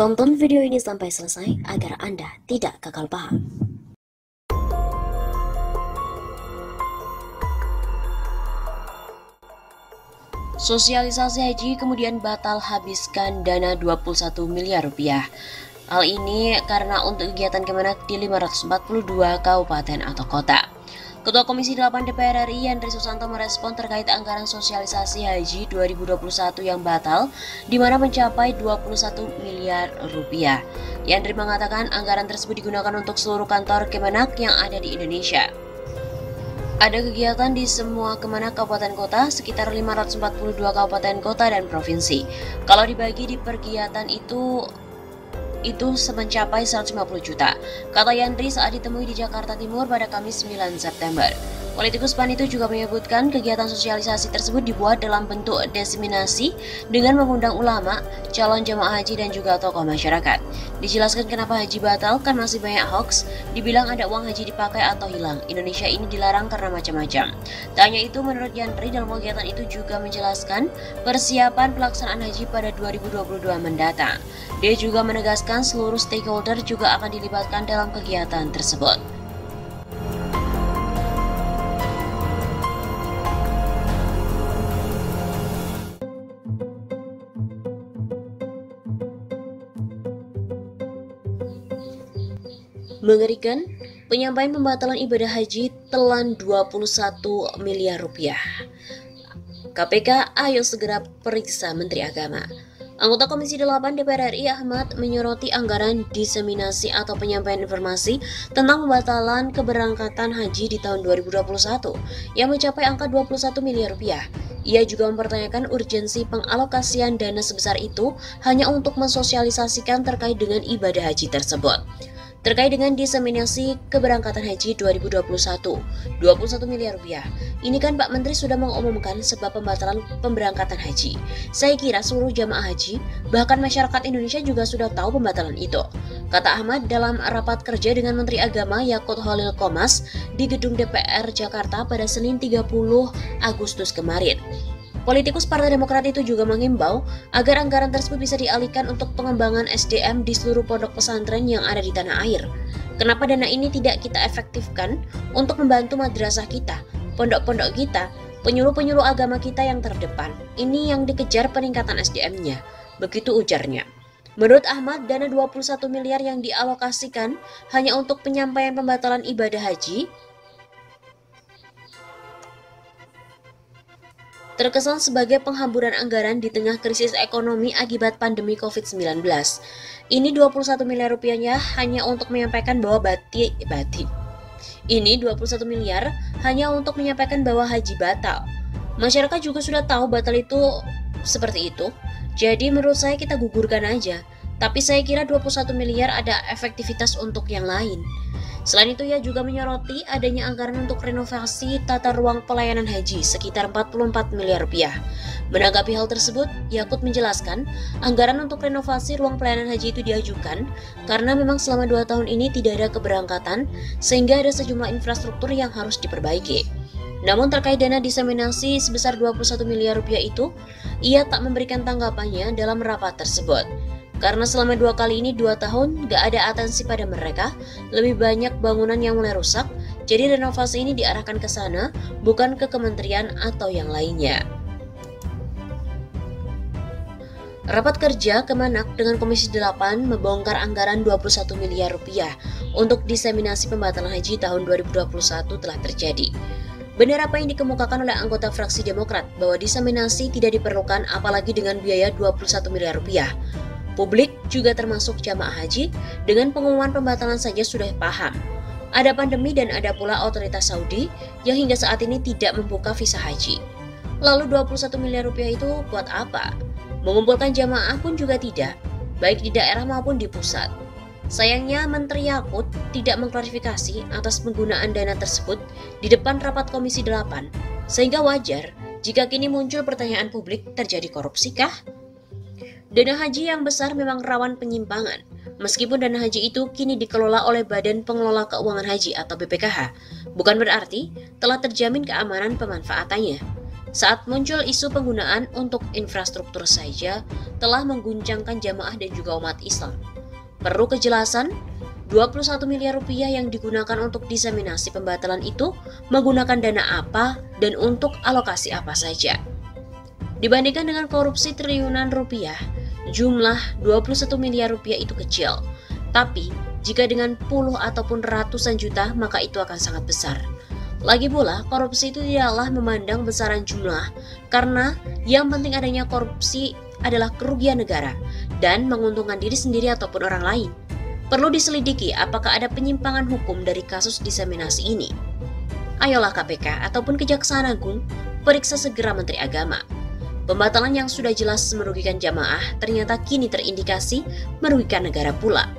Tonton video ini sampai selesai agar Anda tidak gagal paham. Sosialisasi haji kemudian batal habiskan dana 21 miliar rupiah. Hal ini karena untuk kegiatan Kemenak di 542 kabupaten atau kota. Ketua Komisi 8 DPR RI Yandri Susanto merespon terkait anggaran sosialisasi haji 2021 yang batal, di mana mencapai 21 miliar rupiah. Yandri mengatakan anggaran tersebut digunakan untuk seluruh kantor Kemenak yang ada di Indonesia. Ada kegiatan di semua Kemenak kabupaten kota, sekitar 542 kabupaten kota dan provinsi. Kalau dibagi di perkegiatan itu mencapai 150 juta, kata Yandri saat ditemui di Jakarta Timur pada Kamis 9 September. Politikus PAN itu juga menyebutkan kegiatan sosialisasi tersebut dibuat dalam bentuk diseminasi dengan mengundang ulama, calon jemaah haji dan juga tokoh masyarakat. Dijelaskan kenapa haji batal, kan masih banyak hoax, dibilang ada uang haji dipakai atau hilang. Indonesia ini dilarang karena macam-macam. Tak hanya itu, menurut Yandri, dalam kegiatan itu juga menjelaskan persiapan pelaksanaan haji pada 2022 mendatang. Dia juga menegaskan seluruh stakeholder juga akan dilibatkan dalam kegiatan tersebut. Mengerikan, penyampaian pembatalan ibadah haji telan 21 miliar rupiah. KPK ayo segera periksa Menteri Agama. Anggota Komisi 8 DPR RI Ahmad menyoroti anggaran diseminasi atau penyampaian informasi tentang pembatalan keberangkatan haji di tahun 2021 yang mencapai angka 21 miliar rupiah. Ia juga mempertanyakan urgensi pengalokasian dana sebesar itu hanya untuk mensosialisasikan terkait dengan ibadah haji tersebut. Terkait dengan diseminasi keberangkatan haji 2021, 21 miliar rupiah. Ini kan Pak Menteri sudah mengumumkan sebab pembatalan pemberangkatan haji. Saya kira seluruh jamaah haji, bahkan masyarakat Indonesia juga sudah tahu pembatalan itu, kata Ahmad dalam rapat kerja dengan Menteri Agama Yakut Khalil Qomas di gedung DPR Jakarta pada Senin 30 Agustus kemarin. Politikus Partai Demokrat itu juga mengimbau agar anggaran tersebut bisa dialihkan untuk pengembangan SDM di seluruh pondok pesantren yang ada di tanah air. Kenapa dana ini tidak kita efektifkan untuk membantu madrasah kita, pondok-pondok kita, penyuluh-penyuluh agama kita yang terdepan? Ini yang dikejar peningkatan SDM-nya, begitu ujarnya. Menurut Ahmad, dana 21 miliar yang dialokasikan hanya untuk penyampaian pembatalan ibadah haji terkesan sebagai penghamburan anggaran di tengah krisis ekonomi akibat pandemi COVID-19. Ini 21 miliar rupiahnya hanya untuk menyampaikan bahwa Ini 21 miliar hanya untuk menyampaikan bahwa haji batal. Masyarakat juga sudah tahu batal itu seperti itu. Jadi menurut saya kita gugurkan aja. Tapi saya kira 21 miliar ada efektivitas untuk yang lain. Selain itu, ia juga menyoroti adanya anggaran untuk renovasi tata ruang pelayanan haji sekitar 44 miliar rupiah. Menanggapi hal tersebut, Yakut menjelaskan anggaran untuk renovasi ruang pelayanan haji itu diajukan karena memang selama 2 tahun ini tidak ada keberangkatan sehingga ada sejumlah infrastruktur yang harus diperbaiki. Namun terkait dana diseminasi sebesar 21 miliar rupiah itu, ia tak memberikan tanggapannya dalam rapat tersebut. Karena selama 2 kali ini 2 tahun gak ada atensi pada mereka, lebih banyak bangunan yang mulai rusak, jadi renovasi ini diarahkan ke sana, bukan ke kementerian atau yang lainnya. Rapat kerja Kemenak dengan Komisi 8 membongkar anggaran 21 miliar rupiah untuk diseminasi pembatalan haji tahun 2021 telah terjadi. Benar apa yang dikemukakan oleh anggota fraksi Demokrat bahwa diseminasi tidak diperlukan apalagi dengan biaya 21 miliar rupiah. Publik juga termasuk jamaah haji dengan pengumuman pembatalan saja sudah paham. Ada pandemi dan ada pula otoritas Saudi yang hingga saat ini tidak membuka visa haji. Lalu 21 miliar rupiah itu buat apa? Mengumpulkan jamaah pun juga tidak, baik di daerah maupun di pusat. Sayangnya Menteri Yakut tidak mengklarifikasi atas penggunaan dana tersebut di depan rapat Komisi 8, sehingga wajar jika kini muncul pertanyaan publik, terjadi korupsikah? Dana haji yang besar memang rawan penyimpangan, meskipun dana haji itu kini dikelola oleh Badan Pengelola Keuangan Haji atau BPKH, bukan berarti telah terjamin keamanan pemanfaatannya. Saat muncul isu penggunaan untuk infrastruktur saja telah mengguncangkan jamaah dan juga umat Islam. Perlu kejelasan, 21 miliar rupiah yang digunakan untuk diseminasi pembatalan itu menggunakan dana apa dan untuk alokasi apa saja. Dibandingkan dengan korupsi triliunan rupiah, jumlah 21 miliar rupiah itu kecil. Tapi, jika dengan puluh ataupun ratusan juta, maka itu akan sangat besar. Lagi pula, korupsi itu tidaklah memandang besaran jumlah, karena yang penting adanya korupsi adalah kerugian negara dan menguntungkan diri sendiri ataupun orang lain. Perlu diselidiki apakah ada penyimpangan hukum dari kasus diseminasi ini. Ayolah KPK ataupun Kejaksaan Agung, periksa segera Menteri Agama. Pembatalan yang sudah jelas merugikan jamaah ternyata kini terindikasi merugikan negara pula.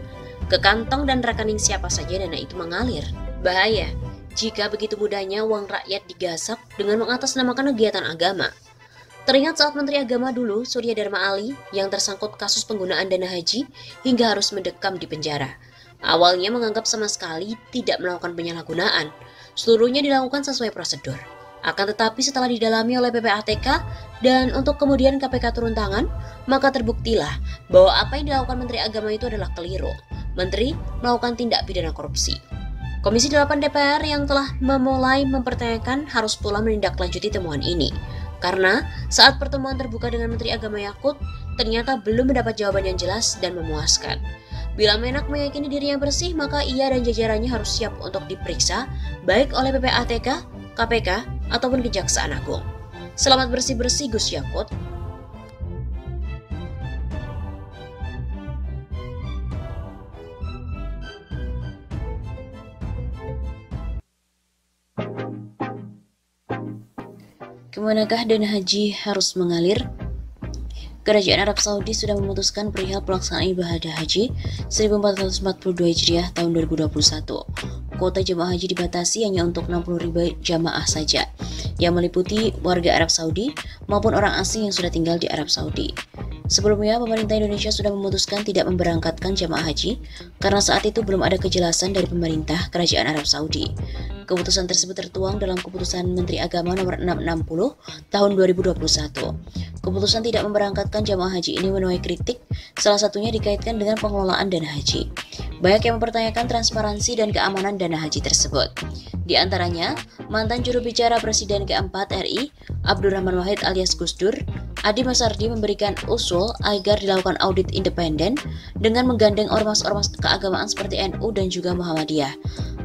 Ke kantong dan rekening siapa saja dana itu mengalir. Bahaya jika begitu mudahnya uang rakyat digasak dengan mengatasnamakan kegiatan agama. Teringat saat Menteri Agama dulu, Surya Dharma Ali, yang tersangkut kasus penggunaan dana haji hingga harus mendekam di penjara. Awalnya menganggap sama sekali tidak melakukan penyalahgunaan. Seluruhnya dilakukan sesuai prosedur. Akan tetapi setelah didalami oleh PPATK dan untuk kemudian KPK turun tangan, maka terbuktilah bahwa apa yang dilakukan Menteri Agama itu adalah keliru. Menteri melakukan tindak pidana korupsi. Komisi 8 DPR yang telah memulai mempertanyakan harus pula menindaklanjuti temuan ini. Karena saat pertemuan terbuka dengan Menteri Agama Yakut, ternyata belum mendapat jawaban yang jelas dan memuaskan. Bila Menak meyakini dirinya bersih, maka ia dan jajarannya harus siap untuk diperiksa, baik oleh PPATK, KPK, ataupun Kejaksaan Agung. Selamat bersih-bersih Gus Yakut. Kemanakah dana haji harus mengalir? Kerajaan Arab Saudi sudah memutuskan perihal pelaksanaan ibadah haji 1442 Hijriah tahun 2021. Kuota jemaah haji dibatasi hanya untuk 60.000 jamaah saja, yang meliputi warga Arab Saudi maupun orang asing yang sudah tinggal di Arab Saudi. Sebelumnya, pemerintah Indonesia sudah memutuskan tidak memberangkatkan jamaah haji karena saat itu belum ada kejelasan dari pemerintah Kerajaan Arab Saudi. Keputusan tersebut tertuang dalam Keputusan Menteri Agama Nomor 660 Tahun 2021. Keputusan tidak memberangkatkan jamaah haji ini menuai kritik, salah satunya dikaitkan dengan pengelolaan dana haji. Banyak yang mempertanyakan transparansi dan keamanan dana haji tersebut. Di antaranya, mantan juru bicara Presiden keempat RI, Abdurrahman Wahid alias Gus Dur, Adi Masardi memberikan usul agar dilakukan audit independen dengan menggandeng ormas-ormas keagamaan seperti NU dan juga Muhammadiyah.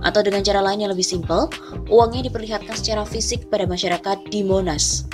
Atau dengan cara lain yang lebih simpel, uangnya diperlihatkan secara fisik pada masyarakat di Monas.